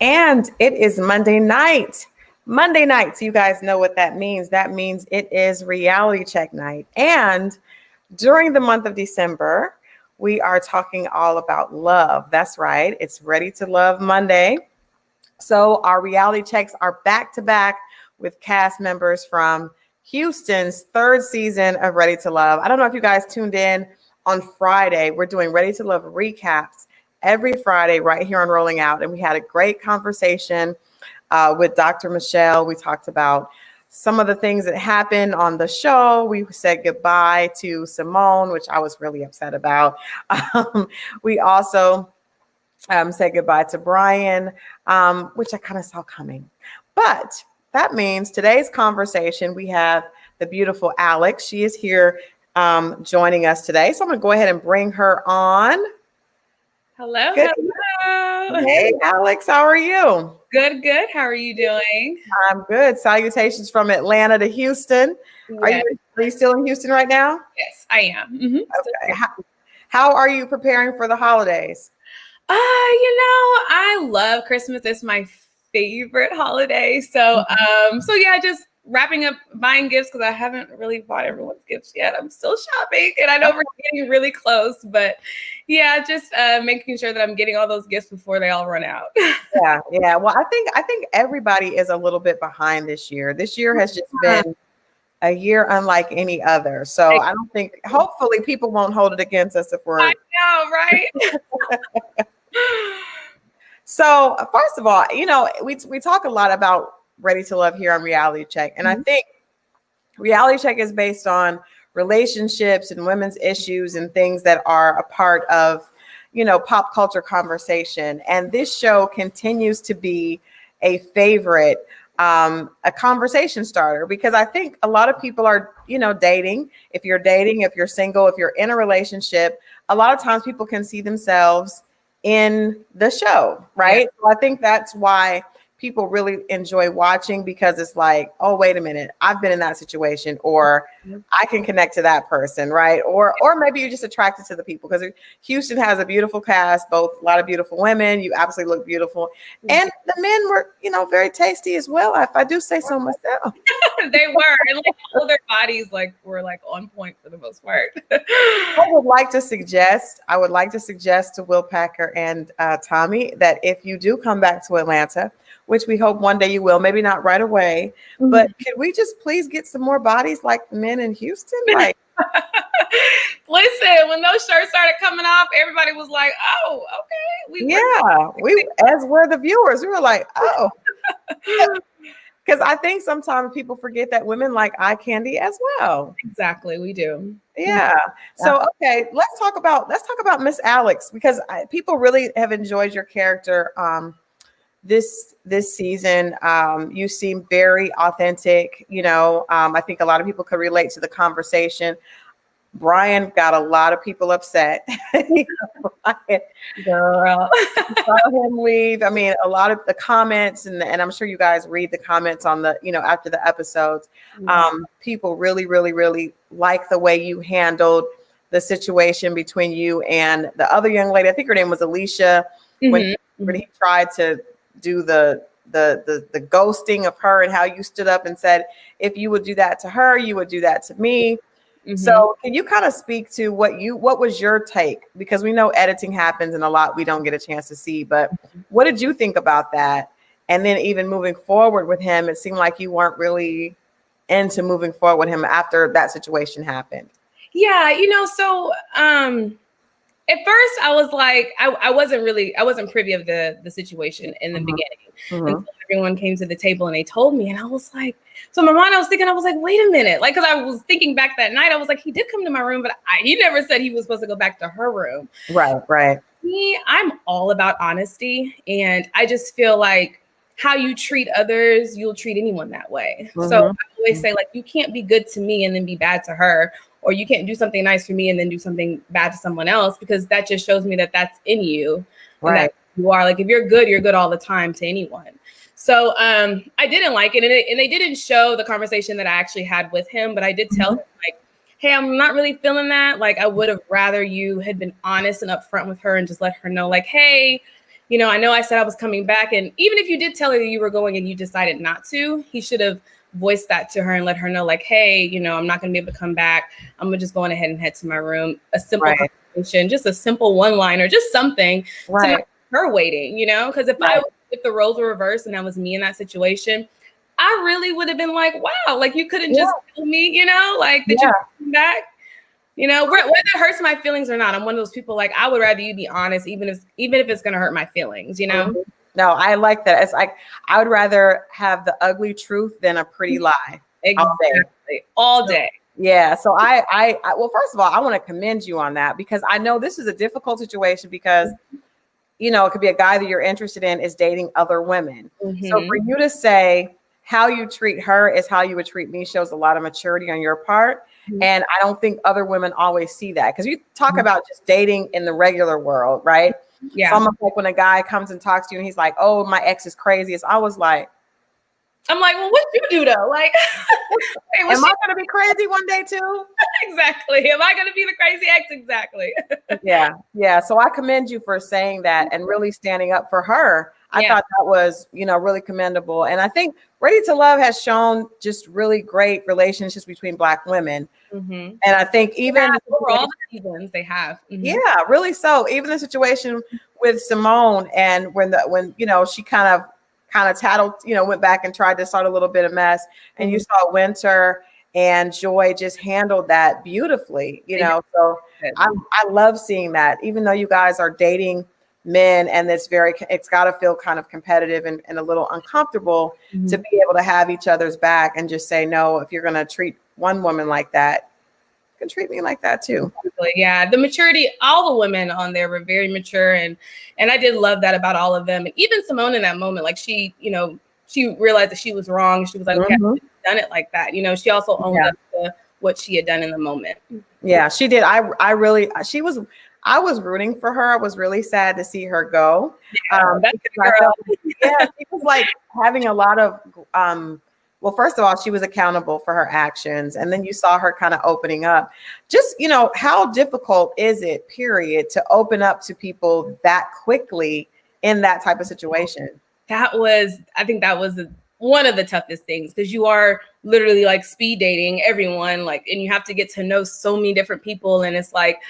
And it is Monday night. Monday night. So you guys know what that means. That means it is reality check night. And during the month of December, we are talking all about love. That's right. It's Ready to Love Monday. So our reality checks are back to back with cast members from Houston's third season of Ready to Love. I don't know if you guys tuned in on Friday. We're doing Ready to Love recaps every Friday right here on Rolling Out. And we had a great conversation with Dr. Michelle. We talked about some of the things that happened on the show. We said goodbye to Simone, which I was really upset about. We also said goodbye to Brian, which I kind of saw coming. But that means today's conversation, we have the beautiful Alex. She is here joining us today. So I'm going to go ahead and bring her on. Hello. Good. Hello. Hey, Alex, how are you? Good. How are you doing? I'm good. Salutations from Atlanta to Houston. Yes. Are you still in Houston right now? Yes, I am. Mm-hmm. Okay. How are you preparing for the holidays? I love Christmas. It's my favorite holiday. So yeah, just wrapping up buying gifts because I haven't really bought everyone's gifts yet. I'm still shopping, and I know we're getting really close, but yeah, just making sure that I'm getting all those gifts before they all run out. Yeah. Well, I think everybody is a little bit behind this year. This year has just been a year unlike any other. So I don't think, hopefully people won't hold it against us if we're. I know, right? So first of all, we talk a lot about Ready to Love here on Reality Check. And I think Reality Check is based on relationships and women's issues and things that are a part of, pop culture conversation. And this show continues to be a favorite, a conversation starter, because I think a lot of people are, dating. If you're dating, if you're single, if you're in a relationship, a lot of times people can see themselves in the show, right? Yeah. So I think that's why people really enjoy watching, because it's like, oh, wait a minute, I've been in that situation, or I can connect to that person, right? Or maybe you're just attracted to the people, because Houston has a beautiful cast, both a lot of beautiful women. You absolutely look beautiful. And the men were, very tasty as well, if I do say so myself. They were, and all their bodies were on point for the most part. I would like to suggest to Will Packer and Tommy that if you do come back to Atlanta, which we hope one day you will, maybe not right away, but can we just please get some more bodies like the men in Houston? Like, listen, when those shirts started coming off, everybody was like, "Oh, okay." We as were the viewers. We were like, "Oh," because I think sometimes people forget that women like eye candy as well. Exactly, we do. Yeah. So okay, let's talk about Miss Alex, because people really have enjoyed your character. This season, you seem very authentic. I think a lot of people could relate to the conversation. Brian got a lot of people upset. Brian, Girl, saw him leave. I mean, a lot of the comments, and I'm sure you guys read the comments on the, after the episodes. People really, really, really like the way you handled the situation between you and the other young lady. I think her name was Alicia. When he tried to do the ghosting of her, and how you stood up and said, if you would do that to her, you would do that to me. So can you kind of speak to what was your take? Because we know editing happens and a lot we don't get a chance to see, but what did you think about that? And then even moving forward with him, it seemed like you weren't really into moving forward with him after that situation happened. Yeah, so at first I was like, I wasn't privy of the situation in the beginning until everyone came to the table and they told me, and I was like, so in my mind I was like, wait a minute, because I was thinking back that night, I was like, he did come to my room, but he never said he was supposed to go back to her room. Right. Me, I'm all about honesty, and I just feel like how you treat others, you'll treat anyone that way. So I always say, you can't be good to me and then be bad to her, or you can't do something nice for me and then do something bad to someone else, because that just shows me that that's in you. Right. And that you are if you're good all the time to anyone. So I didn't like it. And they didn't show the conversation that I actually had with him, but I did tell him, hey, I'm not really feeling that. I would have rather you had been honest and upfront with her and just let her know, hey, you know, I know I said I was coming back. And even if you did tell her that you were going and you decided not to, he should have voiced that to her and let her know, like, hey, you know, I'm not going to be able to come back. I'm gonna just going ahead and head to my room. A simple conversation, just a simple one-liner, just something to not her waiting, you know, because if the roles were reversed and that was me in that situation, I really would have been like, wow, like you couldn't just tell me, you know, like that you come back. You know, whether it hurts my feelings or not, I'm one of those people, like, I would rather you be honest, even if it's going to hurt my feelings, you know? No, I like that. It's like, I would rather have the ugly truth than a pretty lie. Exactly. All day. Yeah. So I well, first of all, I want to commend you on that, because I know this is a difficult situation, because, you know, it could be a guy that you're interested in is dating other women. So for you to say how you treat her is how you would treat me shows a lot of maturity on your part. And I don't think other women always see that, because you talk about just dating in the regular world, right? Yeah. It's almost like when a guy comes and talks to you and he's like, oh, my ex is crazy. It's always like, I'm like, well, what you do though? Like, hey, am I going to be crazy one day too? Exactly. Am I going to be the crazy ex? Exactly. Yeah. Yeah. So I commend you for saying that and really standing up for her. I thought that was, you know, really commendable. And I think Ready to Love has shown just really great relationships between Black women. And I think even over all the seasons they have. Yeah, really. So even the situation with Simone, and when you know, she kind of tattled, you know, went back and tried to start a little bit of mess, and you saw Winter and Joy just handled that beautifully, you know. So I love seeing that, even though you guys are dating men and it's got to feel kind of competitive and a little uncomfortable to be able to have each other's back and just say, no, if you're going to treat one woman like that, you can treat me like that too. Yeah, the maturity, all the women on there were very mature, and I did love that about all of them. And even Simone in that moment, like, she, you know, she realized that she was wrong. She was like, okay, I shouldn't have done it like that. You know, she also owned up to what she had done in the moment. Yeah, she did. I was rooting for her. I was really sad to see her go. She was like having a lot of, well, first of all, she was accountable for her actions. And then you saw her kind of opening up. Just, you know, how difficult is it, period, to open up to people that quickly in that type of situation? I think that was one of the toughest things, because you are literally like speed dating everyone, like, and you have to get to know so many different people. And it's like,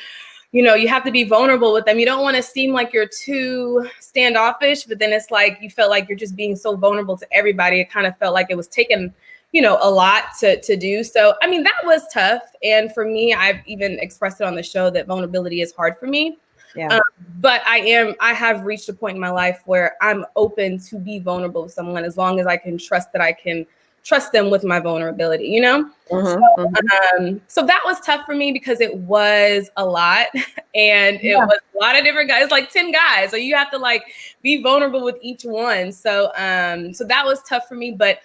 you know, you have to be vulnerable with them. You don't want to seem like you're too standoffish, but then it's like you felt like you're just being so vulnerable to everybody. It kind of felt like it was taking, you know, a lot to do. So, I mean, that was tough. And for me, I've even expressed it on the show that vulnerability is hard for me. Yeah. But I have reached a point in my life where I'm open to be vulnerable with someone, as long as I can trust that I can trust them with my vulnerability, you know? So that was tough for me, because it was a lot, and it was a lot of different guys, like 10 guys. So you have to like be vulnerable with each one. So, so that was tough for me. But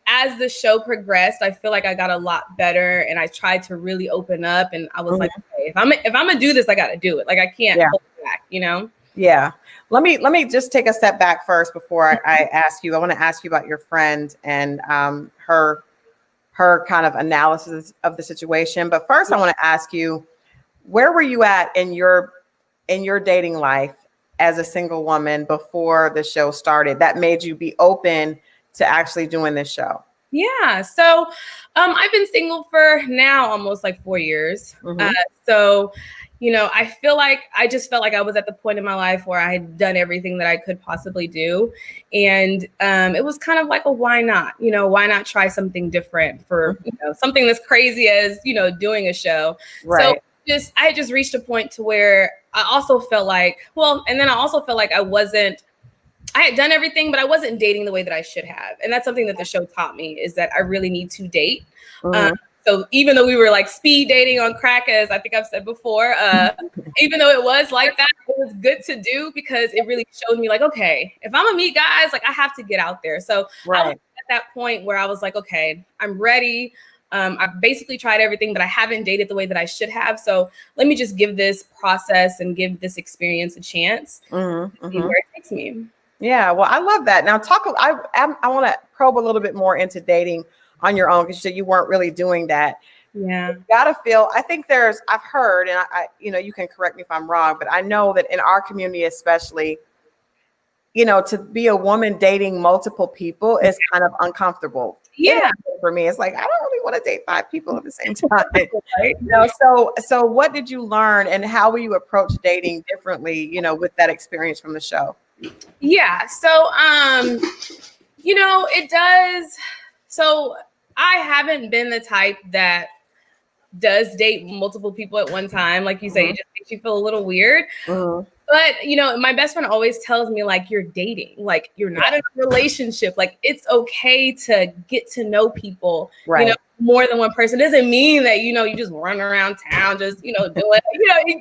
as the show progressed, I feel like I got a lot better, and I tried to really open up, and I was like, okay, if I'm gonna do this, I got to do it. Like, I can't hold back, you know? Yeah. Let me just take a step back first before I ask you. I want to ask you about your friend and her kind of analysis of the situation. But first, I want to ask you, where were you at in your dating life as a single woman before the show started that made you be open to actually doing this show? Yeah. So I've been single for now almost like 4 years. So, you know, I just felt like I was at the point in my life where I had done everything that I could possibly do. And it was kind of like, why not? You know, why not try something different for, you know, something as crazy as, you know, doing a show. Right. So I had just reached a point to where I also felt like, and then I also felt like I had done everything, but I wasn't dating the way that I should have. And that's something that the show taught me, is that I really need to date. So even though we were like speed dating on crack, as I think I've said before, even though it was like that, it was good to do, because it really showed me like, okay, if I'm gonna meet guys, like, I have to get out there. So I was at that point where I was like, okay, I'm ready. I've basically tried everything, but I haven't dated the way that I should have. So let me just give this process and give this experience a chance. See where it takes me. Yeah, well, I love that. Now, I want to probe a little bit more into dating on your own, because you said you weren't really doing that. Yeah, you gotta feel. I think I've heard, and I, you know, you can correct me if I'm wrong, but I know that in our community, especially, to be a woman dating multiple people is kind of uncomfortable. Yeah. For me, it's like, I don't really want to date 5 people at the same time. Right. So what did you learn, and how will you approach dating differently, with that experience from the show? Yeah. So, it does. So I haven't been the type that does date multiple people at one time. Like you say, it just makes you feel a little weird. But, my best friend always tells me, like, you're dating, like, you're not in a relationship. Like, it's okay to get to know people, Right. More than one person. Doesn't mean that, you just run around town, just, do it.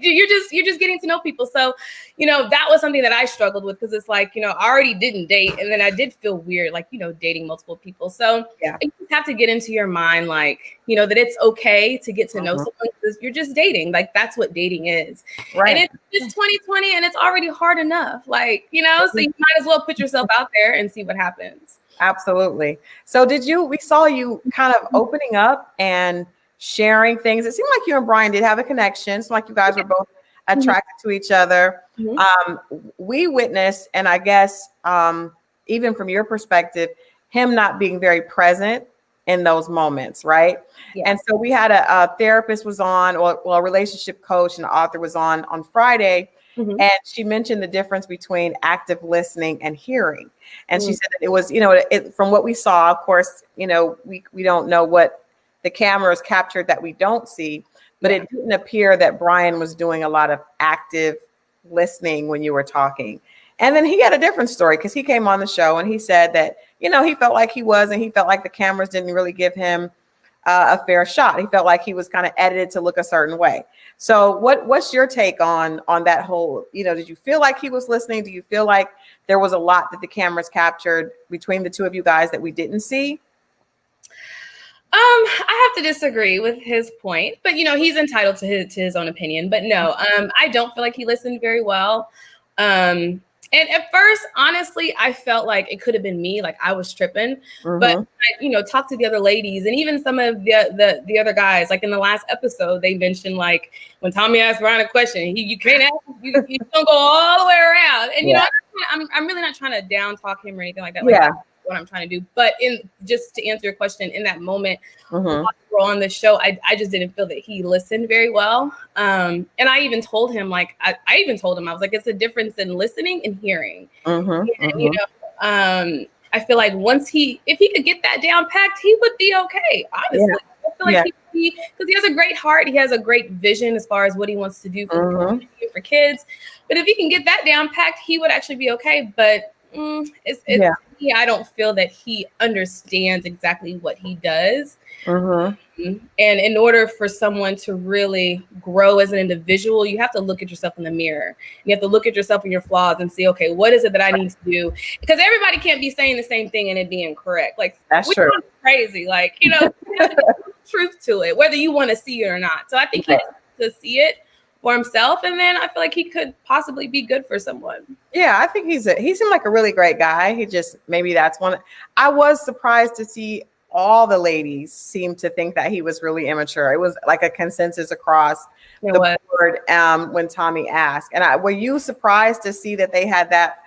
You're just getting to know people. So, that was something that I struggled with, because it's like, I already didn't date. And then I did feel weird, like, dating multiple people. So Yeah. you just have to get into your mind, like, that it's okay to get to know someone, because you're just dating. Like, that's what dating is. Right. And it's 2020 and it's already hard enough. Like, so you might as well put yourself out there and see what happens. Absolutely. So we saw you kind of opening up and sharing things. It seemed like you and Brian did have a connection. It's like you guys were both attracted to each other. We witnessed, and I guess even from your perspective, him not being very present in those moments, right? Yeah. And so we had a therapist was on, well, a relationship coach and author was on Friday. And she mentioned the difference between active listening and hearing. And she said that it was, from what we saw, of course, we don't know what the cameras captured that we don't see, but it didn't appear that Brian was doing a lot of active listening when you were talking. And then he had a different story, because he came on the show and he said that, he felt like he was, and he felt like the cameras didn't really give him a fair shot. He felt like he was kind of edited to look a certain way. So what's your take on that whole, did you feel like he was listening? Do you feel like there was a lot that the cameras captured between the two of you guys that we didn't see? I have to disagree with his point, but he's entitled to his own opinion. But no, I don't feel like he listened very well. And at first, honestly, I felt like it could have been me, like I was tripping. But I, talked to the other ladies, and even some of the other guys. Like in the last episode, they mentioned, like, when Tommy asked Brian a question, you can't ask, you don't go all the way around. And I'm really not trying to down talk him or anything like that. Like, that's what I'm trying to do. But just to answer your question, in that moment, while we were on the show, I just didn't feel that he listened very well. And I even told him, like, I was like, it's a difference in listening and hearing. And, I feel like if he could get that down packed, he would be okay. Honestly, I feel like because he has a great heart, he has a great vision as far as what he wants to do for kids. But if he can get that down packed, he would actually be okay. But I don't feel that he understands exactly what he does. And in order for someone to really grow as an individual, you have to look at yourself in the mirror. You have to look at yourself and your flaws and see, okay, what is it that I need to do? Because everybody can't be saying the same thing and it being correct. Like, that's true. Crazy. Like, there's truth to it, whether you want to see it or not. So I think he has to see it for himself, and then I feel like he could possibly be good for someone. Yeah, I think he seemed like a really great guy. He just, maybe that's one. I was surprised to see all the ladies seem to think that he was really immature. It was like a consensus across the board when Tommy asked. And were you surprised to see that they had that?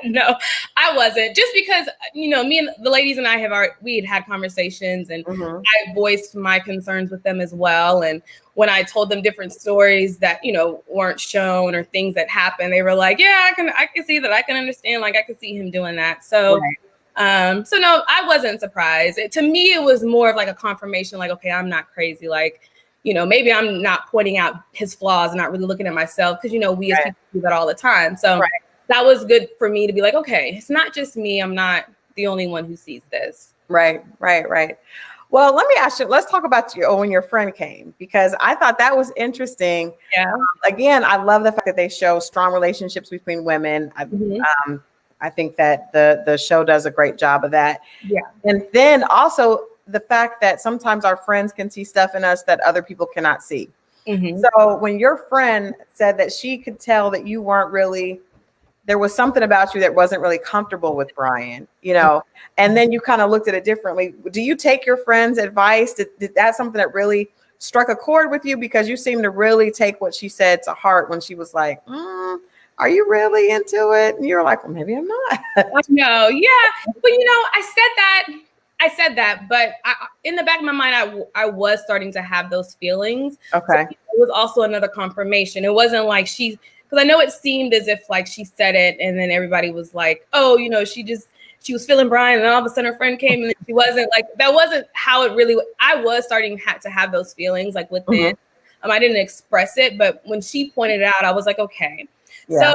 No, I wasn't. Just because, me and the ladies and I we had conversations, and I voiced my concerns with them as well. And when I told them different stories that, weren't shown or things that happened, they were like, yeah, I can see that. I can understand. Like, I could see him doing that. So, so no, I wasn't surprised. To me, it was more of like a confirmation, like, okay, I'm not crazy. Like, maybe I'm not pointing out his flaws and not really looking at myself, because, we as people do that all the time. So that was good for me to be like, okay, it's not just me. I'm not the only one who sees this. Right. Well, let me ask you, let's talk about when your friend came, because I thought that was interesting. Yeah. Again, I love the fact that they show strong relationships between women. I think that the show does a great job of that. Yeah. And then also the fact that sometimes our friends can see stuff in us that other people cannot see. So when your friend said that she could tell that you weren't really, there was something about you that wasn't really comfortable with Brian, and then you kind of looked at it differently. Do you take your friend's advice? Did that something that really struck a chord with you? Because you seem to really take what she said to heart when she was like, are you really into it? And you're like, well, maybe I'm not. No, yeah, but I said that, but in the back of my mind, I was starting to have those feelings. Okay. So it was also another confirmation. It wasn't like because I know it seemed as if like she said it, and then everybody was like, oh, she was feeling Brian, and all of a sudden her friend came, and she wasn't like, that wasn't how it really. I was starting to have those feelings like within. I didn't express it, but when she pointed it out, I was like, okay. Yeah. So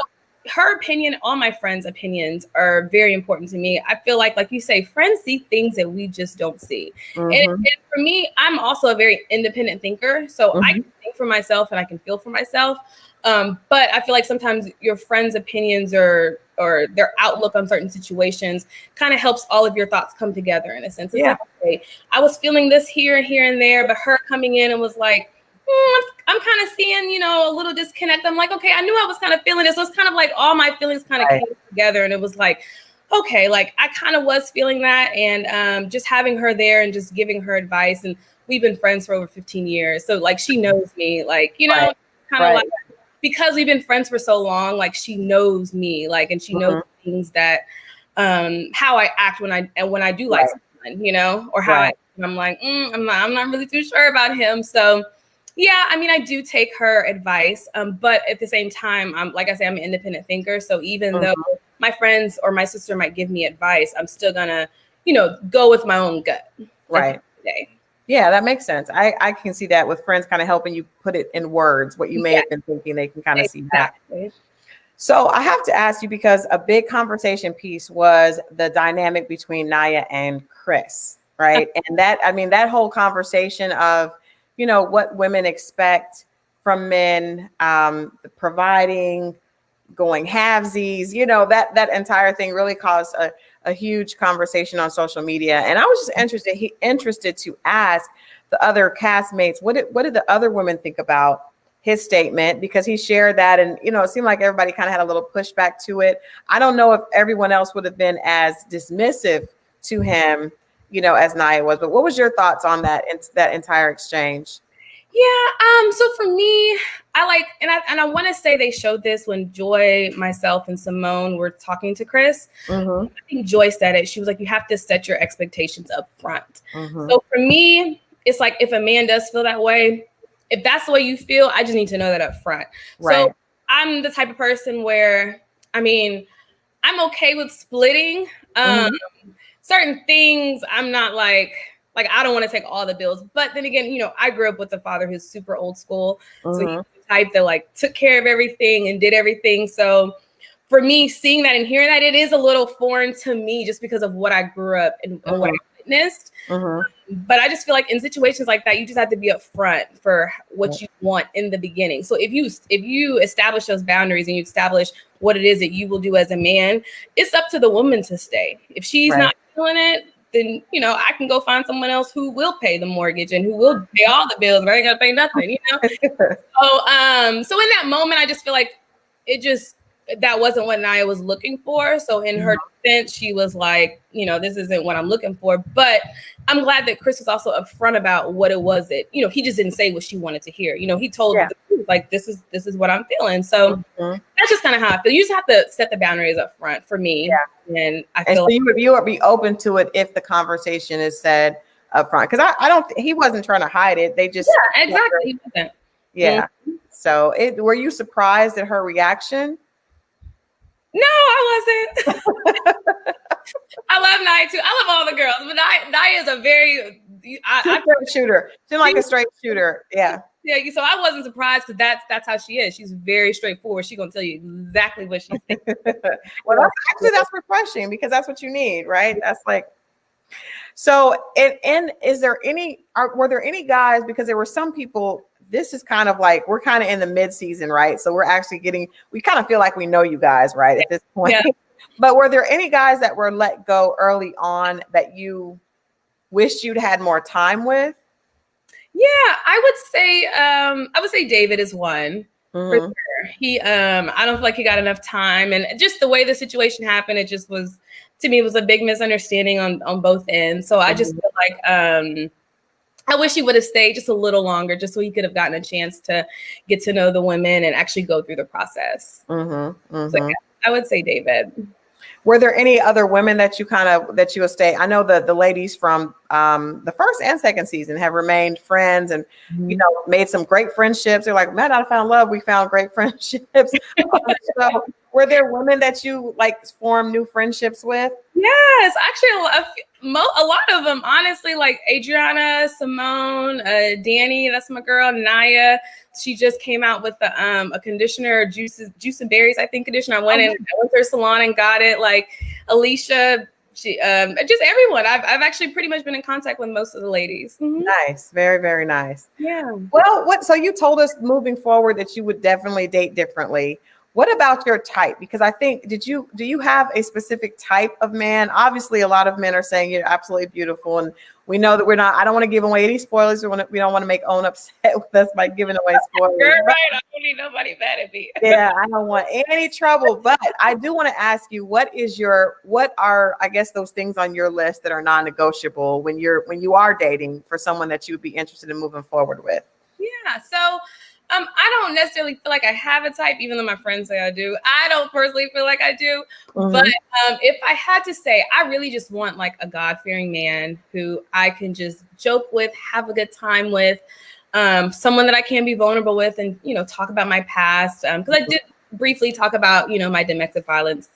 her opinion, all my friends' opinions are very important to me. I feel like you say, friends see things that we just don't see. And for me, I'm also a very independent thinker. So I can think for myself and I can feel for myself. But I feel like sometimes your friends' opinions or their outlook on certain situations kind of helps all of your thoughts come together in a sense. It's like, okay, I was feeling this here and there, but her coming in and was like, I'm kind of seeing, a little disconnect. I'm like, okay, I knew I was kind of feeling this. So it's kind of like all my feelings kind of came together. And it was like, okay, like I kind of was feeling that. And just having her there and just giving her advice. And we've been friends for over 15 years. So like, she knows me, like, kind of like, because we've been friends for so long, like she knows me, like, and she knows things that, how I act when I do like someone, or how I'm like, I'm not really too sure about him. So yeah, I mean, I do take her advice, but at the same time, like I say, I'm an independent thinker. So even though my friends or my sister might give me advice, I'm still gonna, go with my own gut. Right. Yeah, that makes sense. I can see that with friends kind of helping you put it in words, what you may have been thinking. They can kind of see that. So I have to ask you, because a big conversation piece was the dynamic between Nia and Chris, right? And that whole conversation of, what women expect from men, providing, going halvesies, that entire thing really caused a huge conversation on social media. And I was just interested to ask the other castmates, what did the other women think about his statement? Because he shared that, and it seemed like everybody kind of had a little pushback to it. I don't know if everyone else would have been as dismissive to him, as Nia was. But what was your thoughts on that entire exchange? Yeah. So for me, I want to say they showed this when Joy, myself, and Simone were talking to Chris. I think Joy said it. She was like, you have to set your expectations up front. So for me, it's like, if a man does feel that way, if that's the way you feel, I just need to know that up front. So I'm the type of person where, I'm okay with splitting. Certain things, I'm not like I don't want to take all the bills. But then again, I grew up with a father who's super old school. So he's the type that like took care of everything and did everything. So for me, seeing that and hearing that, it is a little foreign to me just because of what I grew up and what I witnessed. But I just feel like in situations like that, you just have to be upfront for what you want in the beginning. So if you establish those boundaries and you establish what it is that you will do as a man, it's up to the woman to stay. If she's not feeling it, then I can go find someone else who will pay the mortgage and who will pay all the bills, but I ain't gotta pay nothing, So in that moment, I just feel like that wasn't what Nia was looking for. So in her defense, she was like, this isn't what I'm looking for. But I'm glad that Chris was also upfront about what it was that, he just didn't say what she wanted to hear. He told her the truth, like, this is what I'm feeling. So that's just kind of how I feel. You just have to set the boundaries up front for me. And I feel so you would be open to it if the conversation is said up front. Because I don't, he wasn't trying to hide it. They just, exactly. He wasn't. So were you surprised at her reaction? No, I wasn't. I love Nia too. I love all the girls, but Nia is a very straight shooter. She's like a straight shooter. Yeah. So I wasn't surprised because that's how she is. She's very straightforward. She's gonna tell you exactly what she's thinking. Well, that's refreshing because that's what you need, right? That's like. So, and were there any guys? Because there were some people. This is kind of like, we're kind of in the mid-season, right? So we're actually we kind of feel like we know you guys, right, at this point. But were there any guys that were let go early on that you wished you'd had more time with? Yeah, I would say David is one. For sure. He, I don't feel like he got enough time, and just the way the situation happened, it just was, to me, it was a big misunderstanding on both ends. So I just feel like, I wish he would have stayed just a little longer, just so he could have gotten a chance to get to know the women and actually go through the process. So yeah, I would say David. Were there any other women that you would stay? I know the ladies from the first and second season have remained friends and, made some great friendships. They're like, man, I found love. We found great friendships. So were there women that you formed new friendships with? Yes, actually, a lot of them, honestly, like Adriana, Simone, Danny, that's my girl, Naya. She just came out with a conditioner, juice and berries, I think, conditioner. I went to her salon and got it. Like Alicia, she, just everyone. I've actually pretty much been in contact with most of the ladies. Nice, very, very nice. Yeah. Well, so you told us moving forward that you would definitely date differently. What about your type? Because I think, do you have a specific type of man? Obviously, a lot of men are saying you're absolutely beautiful. And we know that I don't want to give away any spoilers. We don't want to make Own upset with us by giving away spoilers. You're right. I don't need nobody mad at me. Yeah, I don't want any trouble. But I do want to ask you, what are, I guess, those things on your list that are non-negotiable when you are dating for someone that you would be interested in moving forward with? Yeah. So I don't necessarily feel like I have a type, even though my friends say I do. I don't personally feel like I do. But if I had to say, I really just want like a God-fearing man who I can just joke with, have a good time with, someone that I can be vulnerable with and, talk about my past. Because I did briefly talk about, my domestic violence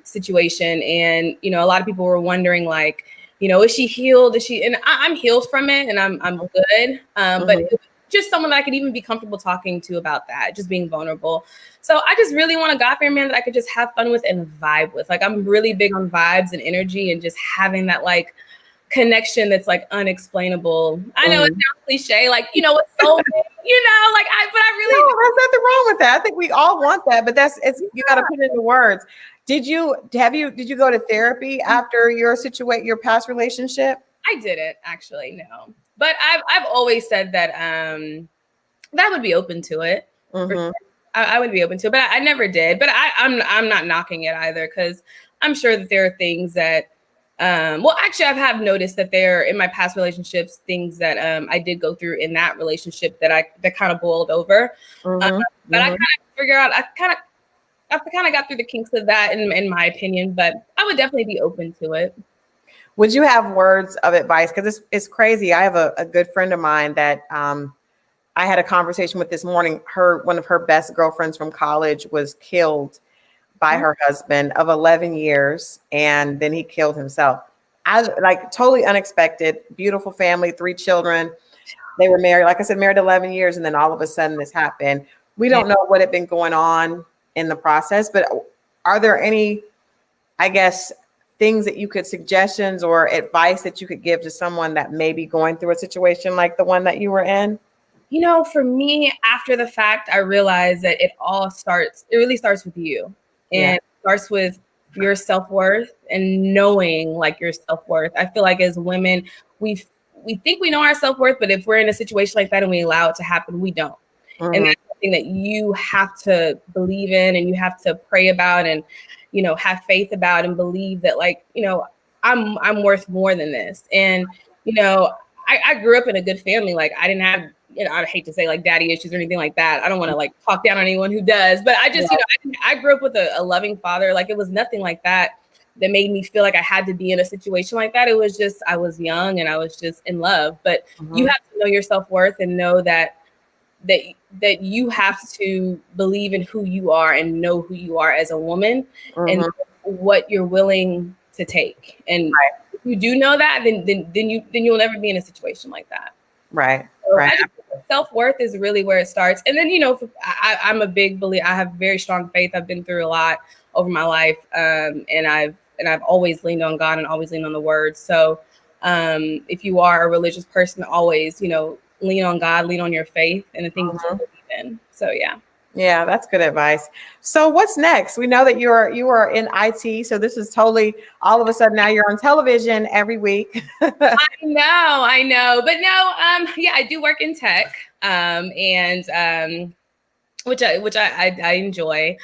situation. And, a lot of people were wondering like, is she healed? And I'm healed from it and I'm good. But just someone that I could even be comfortable talking to about that, just being vulnerable. So I just really want a God-fearing man that I could just have fun with and vibe with. Like I'm really big on vibes and energy and just having that like connection that's like unexplainable. I know it sounds cliche, like, it's so but I really there's nothing wrong with that. I think we all want that, but you got to put it into words. Did you go to therapy after your past relationship? I didn't actually, no. But I've always said that that I would be open to it. Sure. I would be open to it, but I never did. But I'm not knocking it either because I'm sure that there are things that actually I have noticed that there in my past relationships things that I did go through in that relationship that kind of boiled over. But I kind of figure out I kind of got through the kinks of that in my opinion. But I would definitely be open to it. Would you have words of advice? Because it's crazy. I have a good friend of mine that I had a conversation with this morning. One of her best girlfriends from college was killed by her husband of 11 years, and then he killed himself. Totally unexpected. Beautiful family, 3 children. They were married, like I said, married 11 years, and then all of a sudden this happened. We don't know what had been going on in the process, but are there any, I guess, things that you could suggestions or advice that you could give to someone that may be going through a situation like the one that you were in? For me, after the fact, I realized that it really starts with you. And it starts with your self-worth and knowing like your self-worth. I feel like as women, we think we know our self-worth, but if we're in a situation like that and we allow it to happen, we don't. And that's something that you have to believe in and you have to pray about and have faith about and believe that I'm worth more than this. And, I grew up in a good family. Like I didn't have, I hate to say like daddy issues or anything like that. I don't want to like talk down on anyone who does, but I just, I grew up with a loving father. Like it was nothing like that made me feel like I had to be in a situation like that. It was just, I was young and I was just in love, but you have to know your self-worth and know that you have to believe in who you are and know who you are as a woman and what you're willing to take. And if you do know that, then you'll never be in a situation like that. Right. So self-worth is really where it starts. And then, I'm a big believer. I have very strong faith. I've been through a lot over my life. And I've always leaned on God and always leaned on the word. So if you are a religious person, always, lean on God, lean on your faith and the things that you believe in. So yeah. Yeah, that's good advice. So what's next? We know that you are in IT. So this is totally all of a sudden now you're on television every week. I know. But no, I do work in tech. And which I enjoy.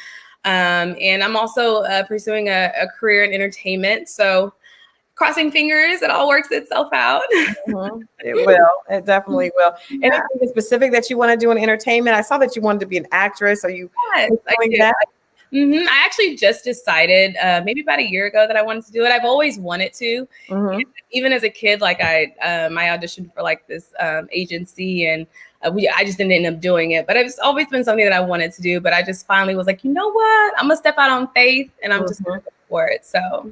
And I'm also pursuing a career in entertainment. So crossing fingers, it all works itself out. Mhm. It will. It definitely will. Anything specific that you want to do in entertainment? I saw that you wanted to be an actress. Are you Yes, I doing do. that? I actually just decided maybe about a year ago that I wanted to do it. I've always wanted to. Mhm. Even as a kid, like I auditioned for like this agency, and I just didn't end up doing it. But it's always been something that I wanted to do. But I just finally was like, you know what? I'm gonna step out on faith, and I'm just gonna go for it. So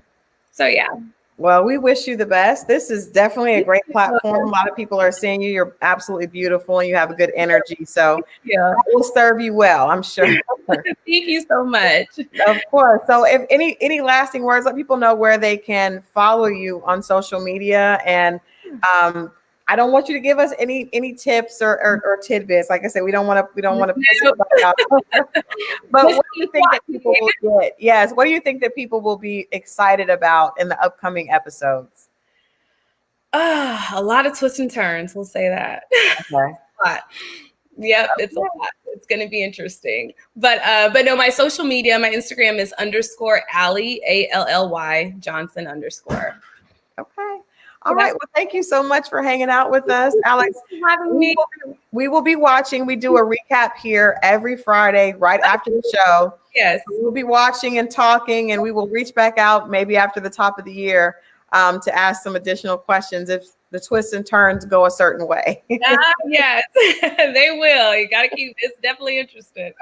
yeah. Well, we wish you the best. This is definitely a great platform. A lot of people are seeing you. You're absolutely beautiful and you have a good energy. So Yeah. that will serve you well, I'm sure. Thank you so much. Of course. So if any lasting words, let people know where they can follow you on social media. And I don't want you to give us any tips or tidbits. Like I said, we don't want to piss anybody off. But what do you think that people will get? Yes. What do you think that people will be excited about in the upcoming episodes? A lot of twists and turns. We'll say that. Okay. A lot. Yep, it's a lot. It's going to be interesting. But no, my social media, my Instagram is _Allie, ALLY Johnson _. Okay. All right. Well, thank you so much for hanging out with us, Alex. Having me. We will be watching. We do a recap here every Friday right after the show. Yes. We'll be watching and talking, and we will reach back out maybe after the top of the year to ask some additional questions if the twists and turns go a certain way. Yes, they will. You got to keep, it's definitely interesting.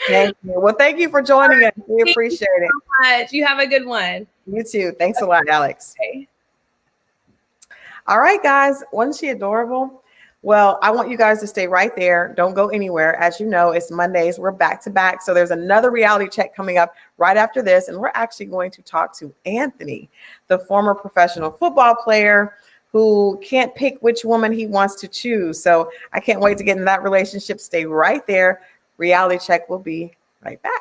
Thank you. Well, thank you for joining us. We appreciate it. So much. You have a good one. You too. Thanks a lot, Alex. Okay. All right, guys. Wasn't she adorable? Well, I want you guys to stay right there. Don't go anywhere. As you know, it's Mondays. We're back to back. So there's another reality check coming up right after this. And we're actually going to talk to Anthony, the former professional football player who can't pick which woman he wants to choose. So I can't wait to get in that relationship. Stay right there. Reality check will be right back.